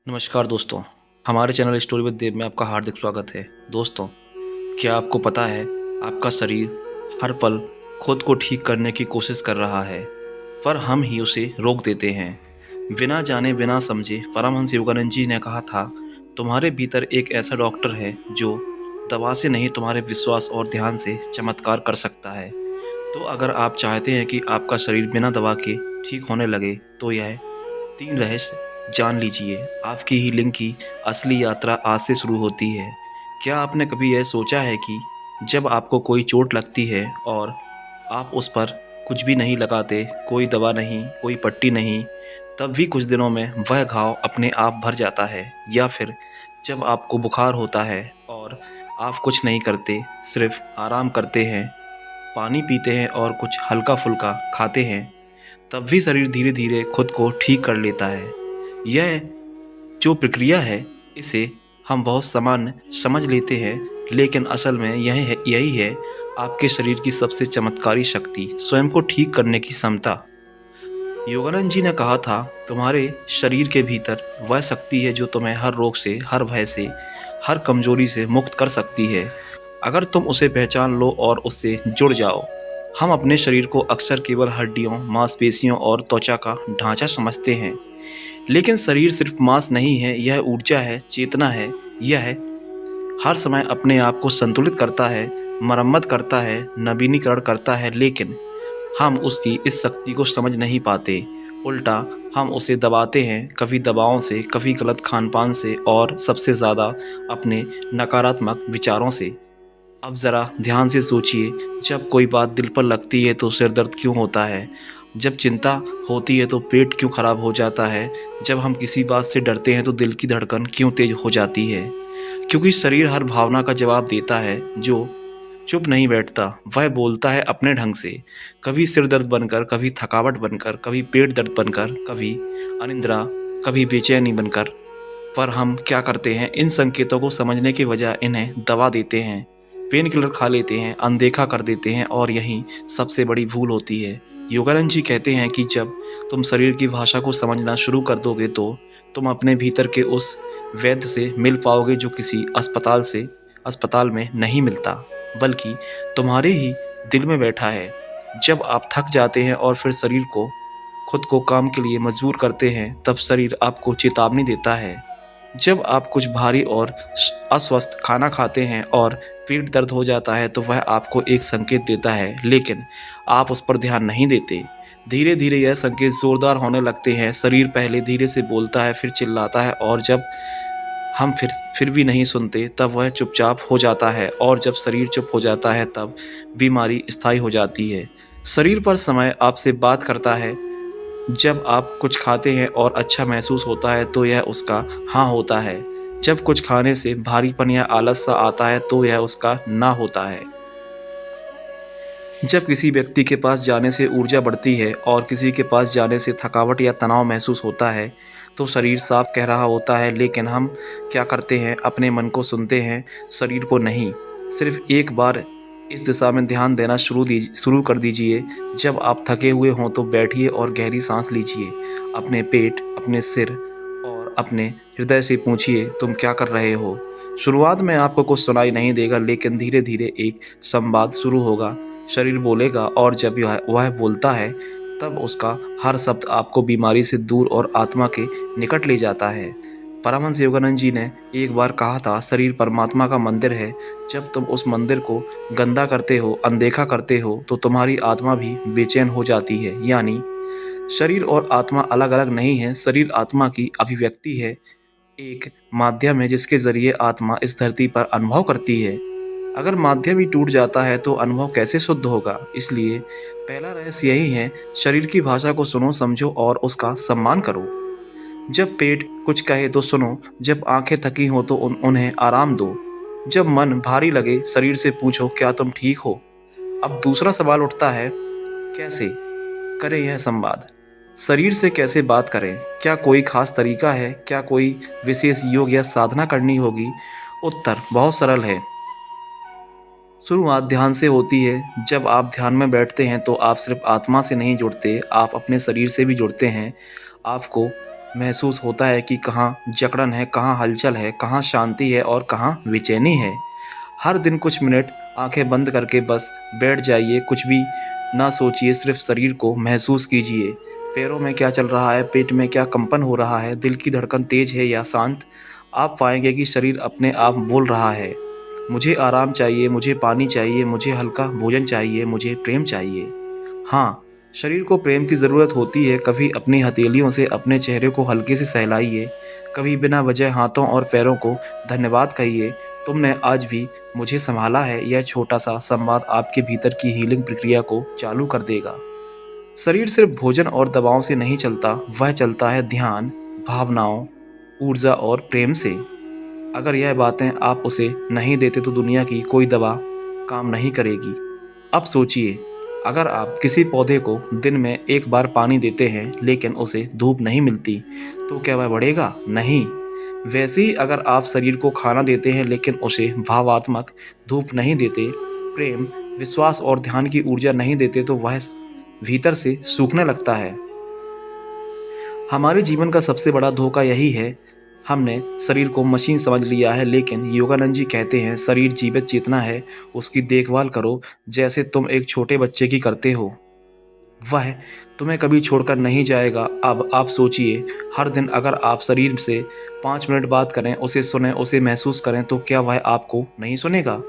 नमस्कार दोस्तों, हमारे चैनल स्टोरी विद देव में आपका हार्दिक स्वागत है। दोस्तों, क्या आपको पता है आपका शरीर हर पल खुद को ठीक करने की कोशिश कर रहा है, पर हम ही उसे रोक देते हैं। बिना जाने बिना समझे परमहंस योगानंद जी ने कहा था, तुम्हारे भीतर एक ऐसा डॉक्टर है जो दवा से नहीं तुम्हारे विश्वास और ध्यान से चमत्कार कर सकता है। तो अगर आप चाहते हैं कि आपका शरीर बिना दवा के ठीक होने लगे, तो यह 3 रहस्य जान लीजिए। आपकी हीलिंग की असली यात्रा आज से शुरू होती है। क्या आपने कभी यह सोचा है कि जब आपको कोई चोट लगती है और आप उस पर कुछ भी नहीं लगाते, कोई दवा नहीं, कोई पट्टी नहीं, तब भी कुछ दिनों में वह घाव अपने आप भर जाता है? या फिर जब आपको बुखार होता है और आप कुछ नहीं करते, सिर्फ आराम करते हैं, पानी पीते हैं और कुछ हल्का-फुल्का खाते हैं, तब भी शरीर धीरे-धीरे खुद को ठीक कर लेता है? यह जो प्रक्रिया है, इसे हम बहुत सामान्य समझ लेते हैं, लेकिन असल में यही है आपके शरीर की सबसे चमत्कारी शक्ति, स्वयं को ठीक करने की क्षमता। योगानंद जी ने कहा था, तुम्हारे शरीर के भीतर वह शक्ति है जो तुम्हें हर रोग से, हर भय से, हर कमजोरी से मुक्त कर सकती है, अगर तुम उसे पहचान लो और उससे जुड़ जाओ। हम अपने शरीर को अक्सर केवल हड्डियों, मांसपेशियों और त्वचा का ढांचा समझते हैं, लेकिन शरीर सिर्फ मांस नहीं है, यह ऊर्जा है, चेतना है। यह हर समय अपने आप को संतुलित करता है, मरम्मत करता है, नवीनीकरण करता है, लेकिन हम उसकी इस शक्ति को समझ नहीं पाते। उल्टा हम उसे दबाते हैं, कभी दवाओं से, कभी गलत खान-पान से और सबसे ज़्यादा अपने नकारात्मक विचारों से। अब ज़रा ध्यान से सोचिए, जब कोई बात दिल पर लगती है तो सिर दर्द क्यों होता है? जब चिंता होती है तो पेट क्यों खराब हो जाता है? जब हम किसी बात से डरते हैं तो दिल की धड़कन क्यों तेज हो जाती है? क्योंकि शरीर हर भावना का जवाब देता है। जो चुप नहीं बैठता, वह बोलता है अपने ढंग से, कभी सिर दर्द बनकर, कभी थकावट बनकर, कभी पेट दर्द बनकर, कभी अनिद्रा, कभी बेचैनी बनकर। पर हम क्या करते हैं, इन संकेतों को समझने के बजाय इन्हें दबा देते हैं, पेन किलर खा लेते हैं, अनदेखा कर देते हैं, और यही सबसे बड़ी भूल होती है। योगानंद जी कहते हैं कि जब तुम शरीर की भाषा को समझना शुरू कर दोगे तो तुम अपने भीतर के उस वैद्य से मिल पाओगे जो किसी अस्पताल में नहीं मिलता, बल्कि तुम्हारे ही दिल में बैठा है। जब आप थक जाते हैं और फिर शरीर को खुद को काम के लिए मजबूर करते हैं, तब शरीर आपको चेतावनी देता है। जब आप कुछ भारी और अस्वस्थ खाना खाते हैं और पेट दर्द हो जाता है, तो वह आपको एक संकेत देता है, लेकिन आप उस पर ध्यान नहीं देते। धीरे धीरे यह संकेत जोरदार होने लगते हैं। शरीर पहले धीरे से बोलता है, फिर चिल्लाता है, और जब हम फिर भी नहीं सुनते, तब वह चुपचाप हो जाता है, और जब शरीर चुप हो जाता है तब बीमारी स्थायी हो जाती है। शरीर पर समय आपसे बात करता है। जब आप कुछ खाते हैं और अच्छा महसूस होता है तो यह उसका हाँ होता है। जब कुछ खाने से भारीपन या आलस सा आता है तो यह उसका ना होता है। जब किसी व्यक्ति के पास जाने से ऊर्जा बढ़ती है और किसी के पास जाने से थकावट या तनाव महसूस होता है, तो शरीर साफ कह रहा होता है, लेकिन हम क्या करते हैं, अपने मन को सुनते हैं, शरीर को नहीं। सिर्फ एक बार इस दिशा में ध्यान देना शुरू कर दीजिए। जब आप थके हुए हों तो बैठिए और गहरी सांस लीजिए। अपने पेट, अपने सिर और अपने हृदय से पूछिए, तुम क्या कर रहे हो? शुरुआत में आपको कुछ सुनाई नहीं देगा, लेकिन धीरे धीरे एक संवाद शुरू होगा। शरीर बोलेगा, और जब वह बोलता है, तब उसका हर शब्द आपको बीमारी से दूर और आत्मा के निकट ले जाता है। परमहंस योगानंद जी ने एक बार कहा था, शरीर परमात्मा का मंदिर है। जब तुम उस मंदिर को गंदा करते हो, अनदेखा करते हो, तो तुम्हारी आत्मा भी बेचैन हो जाती है। यानी शरीर और आत्मा अलग अलग नहीं है। शरीर आत्मा की अभिव्यक्ति है, एक माध्यम है जिसके जरिए आत्मा इस धरती पर अनुभव करती है। अगर माध्यम ही टूट जाता है तो अनुभव कैसे शुद्ध होगा? इसलिए पहला रहस्य यही है, शरीर की भाषा को सुनो, समझो और उसका सम्मान करो। जब पेट कुछ कहे तो सुनो, जब आंखें थकी हो तो उन्हें आराम दो। जब मन भारी लगे, शरीर से पूछो, क्या तुम ठीक हो? अब दूसरा सवाल उठता है, कैसे करें यह संवाद? शरीर से कैसे बात करें? क्या कोई खास तरीका है? क्या कोई विशेष योग या साधना करनी होगी? उत्तर बहुत सरल है। शुरुआत ध्यान से होती है। जब आप ध्यान में बैठते हैं तो आप सिर्फ आत्मा से नहीं जुड़ते, आप अपने शरीर से भी जुड़ते हैं। आपको महसूस होता है कि कहाँ जकड़न है, कहाँ हलचल है, कहाँ शांति है और कहाँ बेचैनी है। हर दिन कुछ मिनट आंखें बंद करके बस बैठ जाइए, कुछ भी ना सोचिए, सिर्फ शरीर को महसूस कीजिए। पैरों में क्या चल रहा है, पेट में क्या कंपन हो रहा है, दिल की धड़कन तेज है या शांत। आप पाएंगे कि शरीर अपने आप बोल रहा है, मुझे आराम चाहिए, मुझे पानी चाहिए, मुझे हल्का भोजन चाहिए, मुझे प्रेम चाहिए। हाँ, शरीर को प्रेम की ज़रूरत होती है। कभी अपनी हथेलियों से अपने चेहरे को हल्के से सहलाइए, कभी बिना वजह हाथों और पैरों को धन्यवाद कहिए, तुमने आज भी मुझे संभाला है। यह छोटा सा संवाद आपके भीतर की हीलिंग प्रक्रिया को चालू कर देगा। शरीर सिर्फ भोजन और दवाओं से नहीं चलता, वह चलता है ध्यान, भावनाओं, ऊर्जा और प्रेम से। अगर यह बातें आप उसे नहीं देते तो दुनिया की कोई दवा काम नहीं करेगी। अब सोचिए, अगर आप किसी पौधे को दिन में एक बार पानी देते हैं लेकिन उसे धूप नहीं मिलती, तो क्या वह बढ़ेगा? नहीं। वैसे ही अगर आप शरीर को खाना देते हैं लेकिन उसे भावात्मक धूप नहीं देते, प्रेम, विश्वास और ध्यान की ऊर्जा नहीं देते, तो वह भीतर से सूखने लगता है। हमारे जीवन का सबसे बड़ा धोखा यही है, हमने शरीर को मशीन समझ लिया है। लेकिन योगानंद जी कहते हैं, शरीर जीवित चेतना है, उसकी देखभाल करो जैसे तुम एक छोटे बच्चे की करते हो। वह तुम्हें कभी छोड़कर नहीं जाएगा। अब आप सोचिए, हर दिन अगर आप शरीर से 5 मिनट बात करें, उसे सुनें, उसे महसूस करें, तो क्या वह आपको नहीं सुनेगा?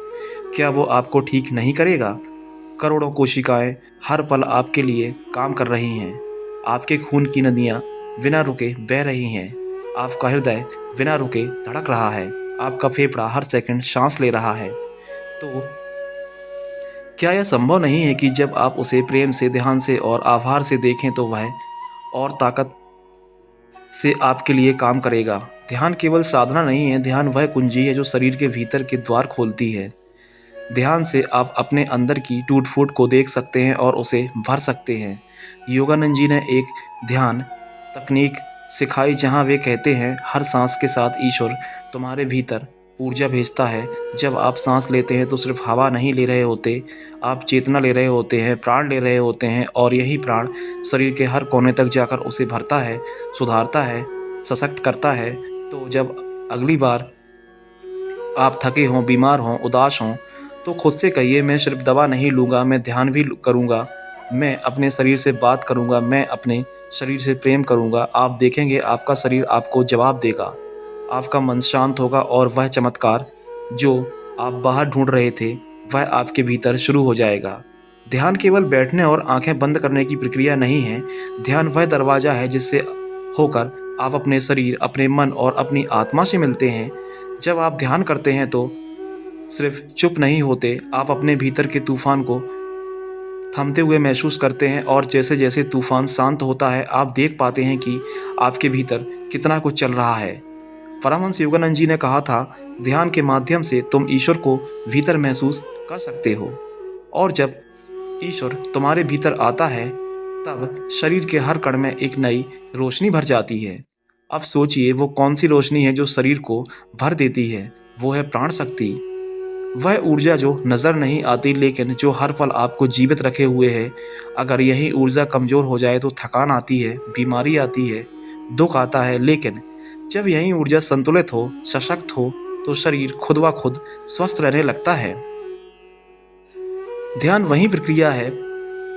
क्या वो आपको ठीक नहीं करेगा? करोड़ों कोशिकाएं हर पल आपके लिए काम कर रही हैं। आपके खून की नदियां बिना रुके बह रही हैं। आपका हृदय बिना रुके धड़क रहा है। आपका फेफड़ा हर सेकंड सांस ले रहा है। तो क्या यह संभव नहीं है कि जब आप उसे प्रेम से, ध्यान से और आभार से देखें तो वह और ताकत से आपके लिए काम करेगा? ध्यान केवल साधना नहीं है, ध्यान वह कुंजी है जो शरीर के भीतर के द्वार खोलती है। ध्यान से आप अपने अंदर की टूट फूट को देख सकते हैं और उसे भर सकते हैं। योगानंद जी ने एक ध्यान तकनीक सिखाई जहां वे कहते हैं, हर सांस के साथ ईश्वर तुम्हारे भीतर ऊर्जा भेजता है। जब आप सांस लेते हैं तो सिर्फ हवा नहीं ले रहे होते, आप चेतना ले रहे होते हैं, प्राण ले रहे होते हैं, और यही प्राण शरीर के हर कोने तक जाकर उसे भरता है, सुधारता है, सशक्त करता है। तो जब अगली बार आप थके हों, बीमार हों, उदास हों, तो खुद से कहिए, मैं सिर्फ दवा नहीं लूँगा, मैं ध्यान भी करूँगा, मैं अपने शरीर से बात करूँगा, मैं अपने शरीर से प्रेम करूँगा। आप देखेंगे आपका शरीर आपको जवाब देगा, आपका मन शांत होगा और वह चमत्कार जो आप बाहर ढूंढ रहे थे वह आपके भीतर शुरू हो जाएगा। ध्यान केवल बैठने और आंखें बंद करने की प्रक्रिया नहीं है। ध्यान वह दरवाज़ा है जिससे होकर आप अपने शरीर, अपने मन और अपनी आत्मा से मिलते हैं। जब आप ध्यान करते हैं तो सिर्फ चुप नहीं होते, आप अपने भीतर के तूफान को थमते हुए महसूस करते हैं, और जैसे जैसे तूफान शांत होता है आप देख पाते हैं कि आपके भीतर कितना कुछ चल रहा है। परमहंस योगानंद जी ने कहा था, ध्यान के माध्यम से तुम ईश्वर को भीतर महसूस कर सकते हो, और जब ईश्वर तुम्हारे भीतर आता है तब शरीर के हर कण में एक नई रोशनी भर जाती है। अब सोचिए, वो कौन सी रोशनी है जो शरीर को भर देती है? वो है प्राण शक्ति, वह ऊर्जा जो नज़र नहीं आती लेकिन जो हर पल आपको जीवित रखे हुए है। अगर यही ऊर्जा कमज़ोर हो जाए तो थकान आती है, बीमारी आती है, दुख आता है। लेकिन जब यही ऊर्जा संतुलित हो, सशक्त हो, तो शरीर खुद ब खुद स्वस्थ रहने लगता है। ध्यान वही प्रक्रिया है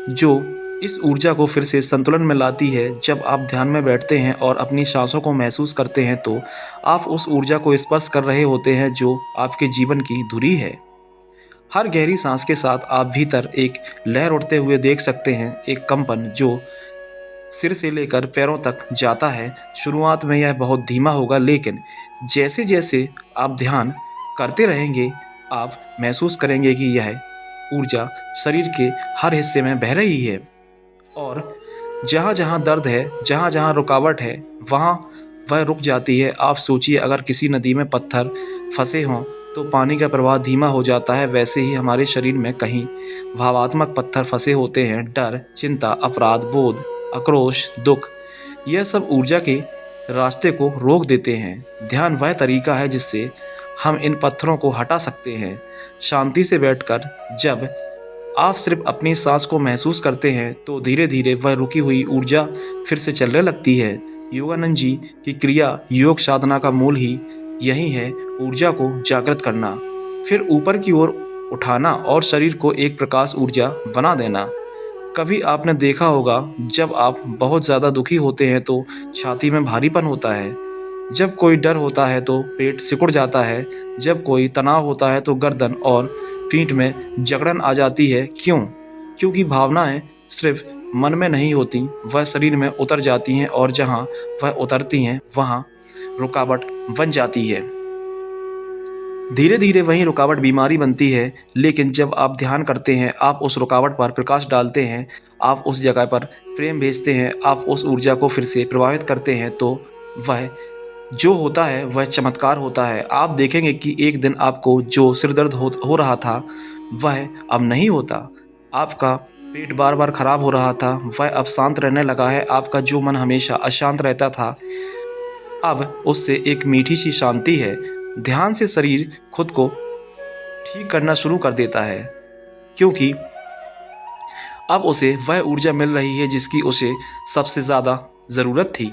जो इस ऊर्जा को फिर से संतुलन में लाती है। जब आप ध्यान में बैठते हैं और अपनी सांसों को महसूस करते हैं तो आप उस ऊर्जा को स्पर्श कर रहे होते हैं जो आपके जीवन की धुरी है। हर गहरी सांस के साथ आप भीतर एक लहर उठते हुए देख सकते हैं, एक कंपन जो सिर से लेकर पैरों तक जाता है। शुरुआत में यह बहुत धीमा होगा, लेकिन जैसे जैसे आप ध्यान करते रहेंगे आप महसूस करेंगे कि यह ऊर्जा शरीर के हर हिस्से में बह रही है, और जहाँ जहाँ दर्द है, जहाँ जहाँ रुकावट है, वहाँ वह रुक जाती है। आप सोचिए, अगर किसी नदी में पत्थर फंसे हों तो पानी का प्रवाह धीमा हो जाता है, वैसे ही हमारे शरीर में कहीं भावात्मक पत्थर फंसे होते हैं। डर, चिंता, अपराध बोध, आक्रोश, दुख, यह सब ऊर्जा के रास्ते को रोक देते हैं। ध्यान वह तरीका है जिससे हम इन पत्थरों को हटा सकते हैं। शांति से बैठकर जब आप सिर्फ अपनी सांस को महसूस करते हैं तो धीरे धीरे वह रुकी हुई ऊर्जा फिर से चलने लगती है। योगानंद जी की क्रिया योग साधना का मूल ही यही है, ऊर्जा को जागृत करना, फिर ऊपर की ओर उठाना और शरीर को एक प्रकाश ऊर्जा बना देना। कभी आपने देखा होगा, जब आप बहुत ज़्यादा दुखी होते हैं तो छाती में भारीपन होता है, जब कोई डर होता है तो पेट सिकुड़ जाता है, जब कोई तनाव होता है तो गर्दन और पीठ में जकड़न आ जाती है। क्यों? क्योंकि भावनाएं सिर्फ मन में नहीं होती, वह शरीर में उतर जाती हैं और जहां वह उतरती हैं वहां रुकावट बन जाती है। धीरे धीरे वही रुकावट बीमारी बनती है। लेकिन जब आप ध्यान करते हैं, आप उस रुकावट पर प्रकाश डालते हैं, आप उस जगह पर प्रेम भेजते हैं, आप उस ऊर्जा को फिर से प्रभावित करते हैं, तो वह जो होता है वह चमत्कार होता है। आप देखेंगे कि एक दिन आपको जो सिर दर्द हो रहा था वह अब नहीं होता, आपका पेट बार बार खराब हो रहा था वह अब शांत रहने लगा है, आपका जो मन हमेशा अशांत रहता था अब उससे एक मीठी सी शांति है। ध्यान से शरीर खुद को ठीक करना शुरू कर देता है, क्योंकि अब उसे वह ऊर्जा मिल रही है जिसकी उसे सबसे ज़्यादा ज़रूरत थी।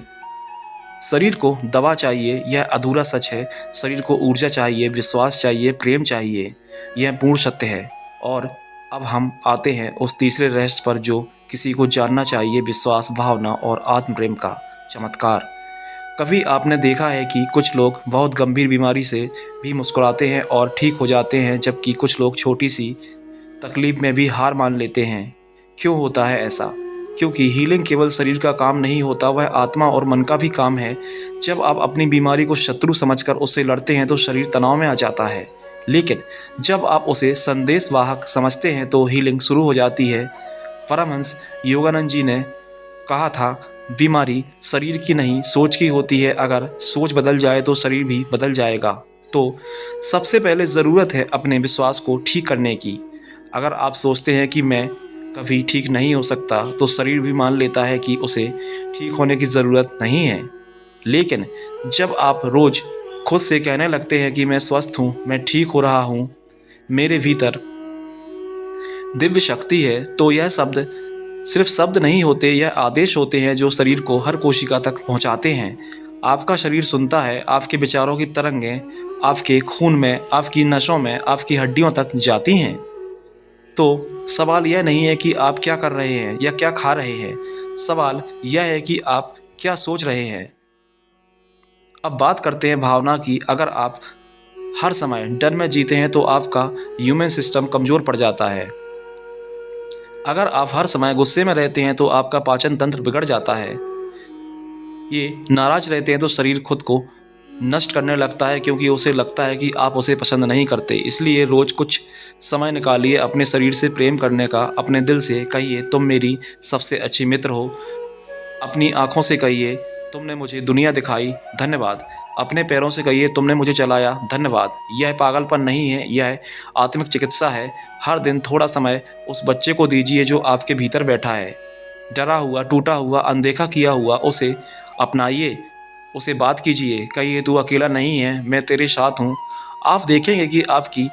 शरीर को दवा चाहिए, यह अधूरा सच है। शरीर को ऊर्जा चाहिए, विश्वास चाहिए, प्रेम चाहिए, यह पूर्ण सत्य है। और अब हम आते हैं उस तीसरे रहस्य पर जो किसी को जानना चाहिए, विश्वास, भावना और आत्म प्रेम का चमत्कार। कभी आपने देखा है कि कुछ लोग बहुत गंभीर बीमारी से भी मुस्कुराते हैं और ठीक हो जाते हैं, जबकि कुछ लोग छोटी सी तकलीफ में भी हार मान लेते हैं। क्यों होता है ऐसा? क्योंकि हीलिंग केवल शरीर का काम नहीं होता, वह आत्मा और मन का भी काम है। जब आप अपनी बीमारी को शत्रु समझकर उससे लड़ते हैं तो शरीर तनाव में आ जाता है, लेकिन जब आप उसे संदेशवाहक समझते हैं तो हीलिंग शुरू हो जाती है। परमहंस योगानंद जी ने कहा था, बीमारी शरीर की नहीं सोच की होती है, अगर सोच बदल जाए तो शरीर भी बदल जाएगा। तो सबसे पहले ज़रूरत है अपने विश्वास को ठीक करने की। अगर आप सोचते हैं कि मैं कभी ठीक नहीं हो सकता, तो शरीर भी मान लेता है कि उसे ठीक होने की ज़रूरत नहीं है। लेकिन जब आप रोज़ खुद से कहने लगते हैं कि मैं स्वस्थ हूँ, मैं ठीक हो रहा हूँ, मेरे भीतर दिव्य शक्ति है, तो यह शब्द सिर्फ शब्द नहीं होते, यह आदेश होते हैं जो शरीर को हर कोशिका तक पहुंचाते हैं। आपका शरीर सुनता है, आपके विचारों की तरंगें आपके खून में, आपकी नसों में, आपकी हड्डियों तक जाती हैं। तो सवाल यह नहीं है कि आप क्या कर रहे हैं या क्या खा रहे हैं, सवाल यह है कि आप क्या सोच रहे हैं। अब बात करते हैं भावना की। अगर आप हर समय डर में जीते हैं तो आपका ह्यूमन सिस्टम कमज़ोर पड़ जाता है। अगर आप हर समय गुस्से में रहते हैं तो आपका पाचन तंत्र बिगड़ जाता है। ये नाराज़ रहते हैं तो शरीर खुद को नष्ट करने लगता है, क्योंकि उसे लगता है कि आप उसे पसंद नहीं करते। इसलिए रोज़ कुछ समय निकालिए अपने शरीर से प्रेम करने का। अपने दिल से कहिए, तुम मेरी सबसे अच्छी मित्र हो। अपनी आँखों से कहिए, तुमने मुझे दुनिया दिखाई, धन्यवाद। अपने पैरों से कहिए, तुमने मुझे चलाया, धन्यवाद। यह पागलपन नहीं है, यह आत्मिक चिकित्सा है। हर दिन थोड़ा समय उस बच्चे को दीजिए जो आपके भीतर बैठा है, डरा हुआ, टूटा हुआ, अनदेखा किया हुआ। उसे अपनाइए, उसे बात कीजिए, कहिए तू अकेला नहीं है, मैं तेरे साथ हूँ। आप देखेंगे कि आपकी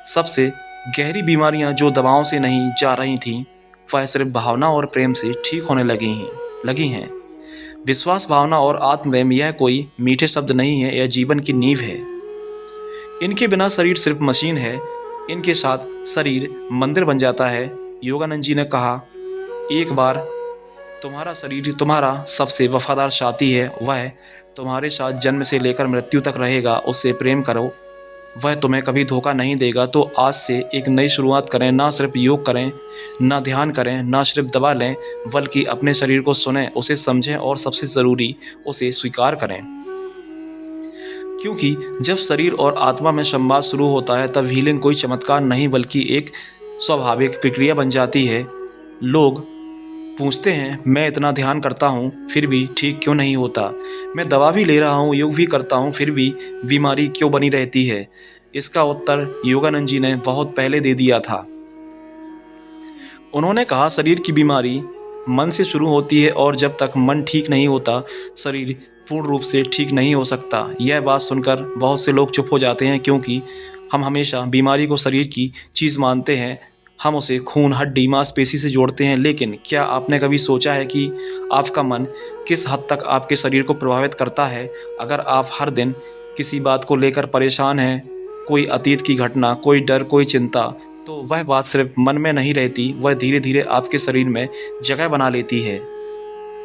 सबसे गहरी बीमारियाँ जो दवाओं से नहीं जा रही थीं, वह सिर्फ भावना और प्रेम से ठीक होने लगी हैं। विश्वास, भावना और आत्मप्रेम, यह कोई मीठे शब्द नहीं है, यह जीवन की नींव है। इनके बिना शरीर सिर्फ मशीन है, इनके साथ शरीर मंदिर बन जाता है। योगानंद जी ने कहा, एक बार तुम्हारा शरीर तुम्हारा सबसे वफादार साथी है, वह तुम्हारे साथ जन्म से लेकर मृत्यु तक रहेगा। उससे प्रेम करो, वह तुम्हें कभी धोखा नहीं देगा। तो आज से एक नई शुरुआत करें, ना सिर्फ योग करें, ना ध्यान करें, ना सिर्फ दवा लें, बल्कि अपने शरीर को सुनें, उसे समझें और सबसे ज़रूरी उसे स्वीकार करें। क्योंकि जब शरीर और आत्मा में संवाद शुरू होता है, तब हीलिंग कोई चमत्कार नहीं बल्कि एक स्वाभाविक प्रक्रिया बन जाती है। लोग पूछते हैं, मैं इतना ध्यान करता हूँ फिर भी ठीक क्यों नहीं होता? मैं दवा भी ले रहा हूँ, योग भी करता हूँ, फिर भी बीमारी क्यों बनी रहती है? इसका उत्तर योगानंद जी ने बहुत पहले दे दिया था। उन्होंने कहा, शरीर की बीमारी मन से शुरू होती है और जब तक मन ठीक नहीं होता, शरीर पूर्ण रूप से ठीक नहीं हो सकता। यह बात सुनकर बहुत से लोग चुप हो जाते हैं, क्योंकि हम हमेशा बीमारी को शरीर की चीज़ मानते हैं। हम उसे खून, हड्डी, मांसपेशी से जोड़ते हैं, लेकिन क्या आपने कभी सोचा है कि आपका मन किस हद तक आपके शरीर को प्रभावित करता है? अगर आप हर दिन किसी बात को लेकर परेशान हैं, कोई अतीत की घटना, कोई डर, कोई चिंता, तो वह बात सिर्फ मन में नहीं रहती, वह धीरे धीरे आपके शरीर में जगह बना लेती है।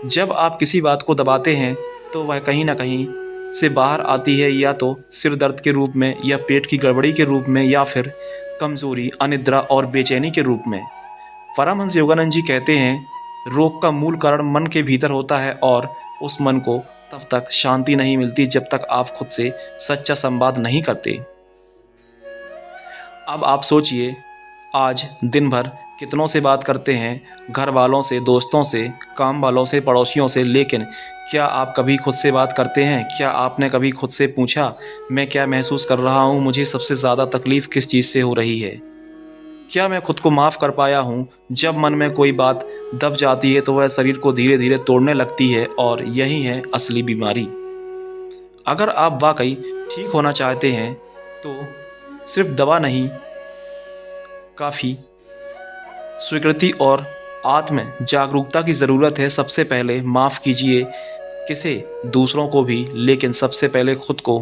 जब आप किसी बात को दबाते हैं तो वह कहीं ना कहीं से बाहर आती है, या तो सिर दर्द के रूप में, या पेट की गड़बड़ी के रूप में, या फिर कमजोरी, अनिद्रा और बेचैनी के रूप में। परमहंस योगानंद जी कहते हैं, रोग का मूल कारण मन के भीतर होता है, और उस मन को तब तक शांति नहीं मिलती जब तक आप खुद से सच्चा संवाद नहीं करते। अब आप सोचिए, आज दिन भर कितनों से बात करते हैं, घर वालों से, दोस्तों से, काम वालों से, पड़ोसियों से, लेकिन क्या आप कभी खुद से बात करते हैं? क्या आपने कभी खुद से पूछा, मैं क्या महसूस कर रहा हूँ? मुझे सबसे ज़्यादा तकलीफ़ किस चीज़ से हो रही है? क्या मैं खुद को माफ़ कर पाया हूँ? जब मन में कोई बात दब जाती है तो वह शरीर को धीरे धीरे तोड़ने लगती है, और यही है असली बीमारी। अगर आप वाकई ठीक होना चाहते हैं तो सिर्फ दवा नहीं काफ़ी, स्वीकृति और आत्म जागरूकता की ज़रूरत है। सबसे पहले माफ़ कीजिए किसे? दूसरों को भी, लेकिन सबसे पहले खुद को।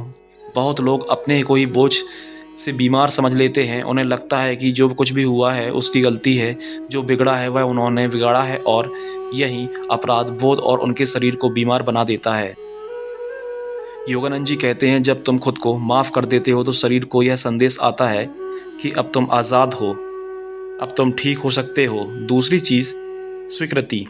बहुत लोग अपने को ही बोझ से बीमार समझ लेते हैं। उन्हें लगता है कि जो कुछ भी हुआ है उसकी गलती है, जो बिगड़ा है वह उन्होंने बिगाड़ा है, और यही अपराध बोध और उनके शरीर को बीमार बना देता है। योगानंद जी कहते हैं, जब तुम खुद को माफ़ कर देते हो तो शरीर को यह संदेश आता है कि अब तुम आज़ाद हो, अब तुम ठीक हो सकते हो। दूसरी चीज़, स्वीकृति।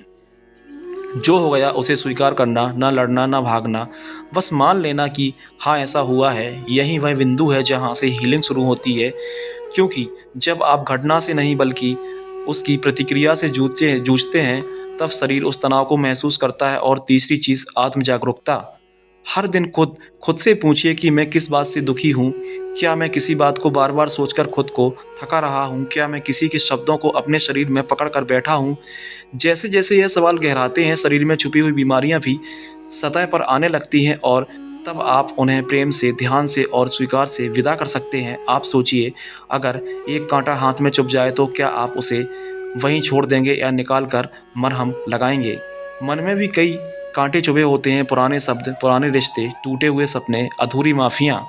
जो हो गया उसे स्वीकार करना, ना लड़ना, ना भागना, बस मान लेना कि हाँ ऐसा हुआ है। यही वह बिंदु है जहाँ से हीलिंग शुरू होती है, क्योंकि जब आप घटना से नहीं बल्कि उसकी प्रतिक्रिया से जूझते हैं तब शरीर उस तनाव को महसूस करता है। और तीसरी चीज़, आत्म जागरूकता। हर दिन खुद से पूछिए कि मैं किस बात से दुखी हूँ? क्या मैं किसी बात को बार बार सोचकर खुद को थका रहा हूँ? क्या मैं किसी के शब्दों को अपने शरीर में पकड़ कर बैठा हूँ? जैसे जैसे यह सवाल गहराते हैं, शरीर में छुपी हुई बीमारियाँ भी सतह पर आने लगती हैं, और तब आप उन्हें प्रेम से, ध्यान से और स्वीकार से विदा कर सकते हैं। आप सोचिए, अगर एक कांटा हाथ में चुभ जाए तो क्या आप उसे वहीं छोड़ देंगे या निकाल कर मरहम लगाएंगे? मन में भी कई कांटे चुभे होते हैं, पुराने शब्द, पुराने रिश्ते, टूटे हुए सपने, अधूरी माफियाँ।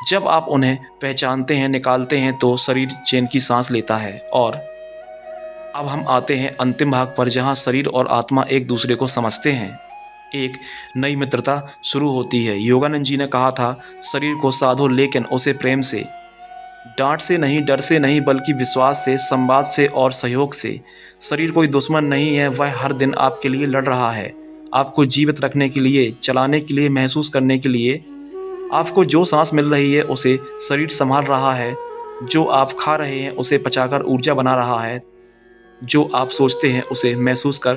जब आप उन्हें पहचानते हैं, निकालते हैं, तो शरीर चैन की सांस लेता है। और अब हम आते हैं अंतिम भाग पर, जहाँ शरीर और आत्मा एक दूसरे को समझते हैं। एक नई मित्रता शुरू होती है। योगानंद जी ने कहा था, शरीर को साधो लेकिन उसे प्रेम से, डांट से नहीं, डर से नहीं, बल्कि विश्वास से, संवाद से और सहयोग से। शरीर कोई दुश्मन नहीं है, वह हर दिन आपके लिए लड़ रहा है, आपको जीवित रखने के लिए, चलाने के लिए, महसूस करने के लिए। आपको जो सांस मिल रही है उसे शरीर संभाल रहा है, जो आप खा रहे हैं उसे पचाकर ऊर्जा बना रहा है, जो आप सोचते हैं उसे महसूस कर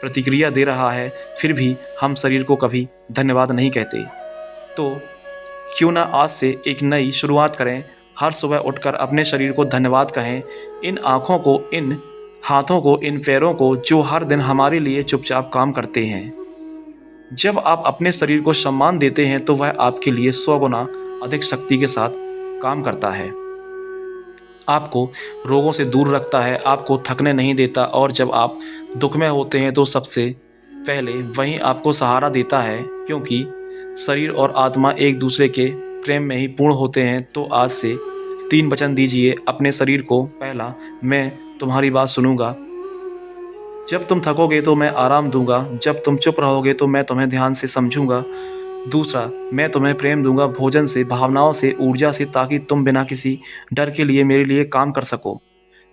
प्रतिक्रिया दे रहा है। फिर भी हम शरीर को कभी धन्यवाद नहीं कहते। तो क्यों ना आज से एक नई शुरुआत करें। हर सुबह उठकर अपने शरीर को धन्यवाद कहें, इन आँखों को, इन हाथों को, इन पैरों को, जो हर दिन हमारे लिए चुपचाप काम करते हैं। जब आप अपने शरीर को सम्मान देते हैं तो वह आपके लिए 100 गुना अधिक शक्ति के साथ काम करता है। आपको रोगों से दूर रखता है, आपको थकने नहीं देता, और जब आप दुख में होते हैं तो सबसे पहले वही आपको सहारा देता है, क्योंकि शरीर और आत्मा एक दूसरे के प्रेम में ही पूर्ण होते हैं। तो आज से 3 वचन दीजिए अपने शरीर को। पहला, मैं तुम्हारी बात सुनूंगा। जब तुम थकोगे तो मैं आराम दूंगा। जब तुम चुप रहोगे तो मैं तुम्हें ध्यान से समझूंगा। दूसरा, मैं तुम्हें प्रेम दूंगा, भोजन से, भावनाओं से, ऊर्जा से, ताकि तुम बिना किसी डर के लिए मेरे लिए काम कर सको।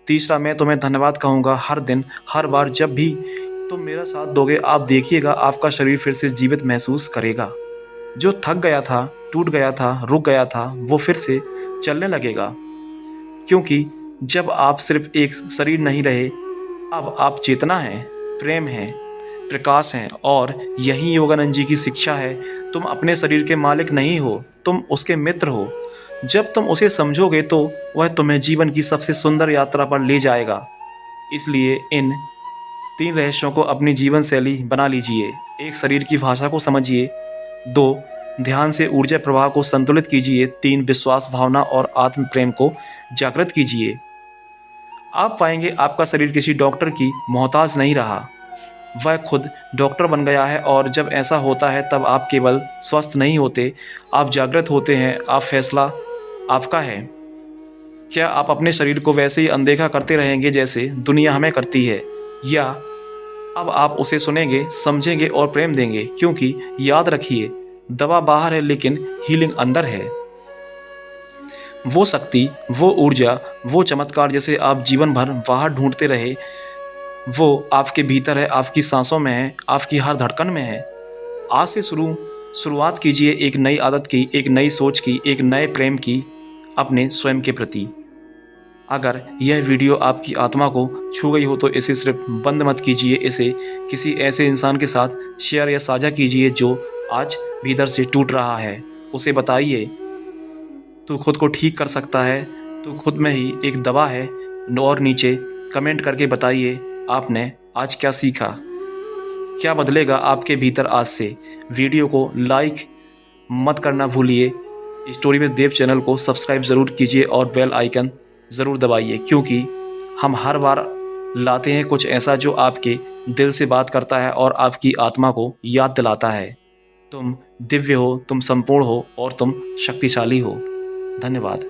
तीसरा, मैं तुम्हें धन्यवाद कहूँगा हर दिन, हर बार जब भी तुम मेरा साथ दोगे। आप देखिएगा, आपका शरीर फिर से जीवित महसूस करेगा। जो थक गया था, टूट गया था, रुक गया था, वो फिर से चलने लगेगा, क्योंकि जब आप सिर्फ एक शरीर नहीं रहे, अब आप चेतना हैं, प्रेम हैं, प्रकाश हैं। और यही योगानंद जी की शिक्षा है। तुम अपने शरीर के मालिक नहीं हो, तुम उसके मित्र हो। जब तुम उसे समझोगे तो वह तुम्हें जीवन की सबसे सुंदर यात्रा पर ले जाएगा। इसलिए इन 3 रहस्यों को अपनी जीवन शैली बना लीजिए। 1, शरीर की भाषा को समझिए। 2, ध्यान से ऊर्जा प्रवाह को संतुलित कीजिए। 3, विश्वास, भावना और आत्म प्रेम को जागृत कीजिए। आप पाएंगे आपका शरीर किसी डॉक्टर की मोहताज नहीं रहा, वह खुद डॉक्टर बन गया है। और जब ऐसा होता है तब आप केवल स्वस्थ नहीं होते, आप जागृत होते हैं। आप फैसला आपका है। क्या आप अपने शरीर को वैसे ही अनदेखा करते रहेंगे जैसे दुनिया हमें करती है, या अब आप उसे सुनेंगे, समझेंगे और प्रेम देंगे? क्योंकि याद रखिए, दवा बाहर है लेकिन हीलिंग अंदर है। वो शक्ति, वो ऊर्जा, वो चमत्कार जिसे आप जीवन भर बाहर ढूंढते रहे, वो आपके भीतर है, आपकी सांसों में है, आपकी हर धड़कन में है। आज से शुरुआत कीजिए एक नई आदत की, एक नई सोच की, एक नए प्रेम की अपने स्वयं के प्रति। अगर यह वीडियो आपकी आत्मा को छू गई हो तो इसे सिर्फ बंद मत कीजिए, इसे किसी ऐसे इंसान के साथ शेयर या साझा कीजिए जो आज भीतर से टूट रहा है। उसे बताइए तू खुद को ठीक कर सकता है, तू खुद में ही एक दवा है। और नीचे कमेंट करके बताइए आपने आज क्या सीखा, क्या बदलेगा आपके भीतर आज से। वीडियो को लाइक मत करना भूलिए। स्टोरी विद देव चैनल को सब्सक्राइब ज़रूर कीजिए और बेल आइकन ज़रूर दबाइए, क्योंकि हम हर बार लाते हैं कुछ ऐसा जो आपके दिल से बात करता है और आपकी आत्मा को याद दिलाता है तुम दिव्य हो, तुम संपूर्ण हो और तुम शक्तिशाली हो। धन्यवाद।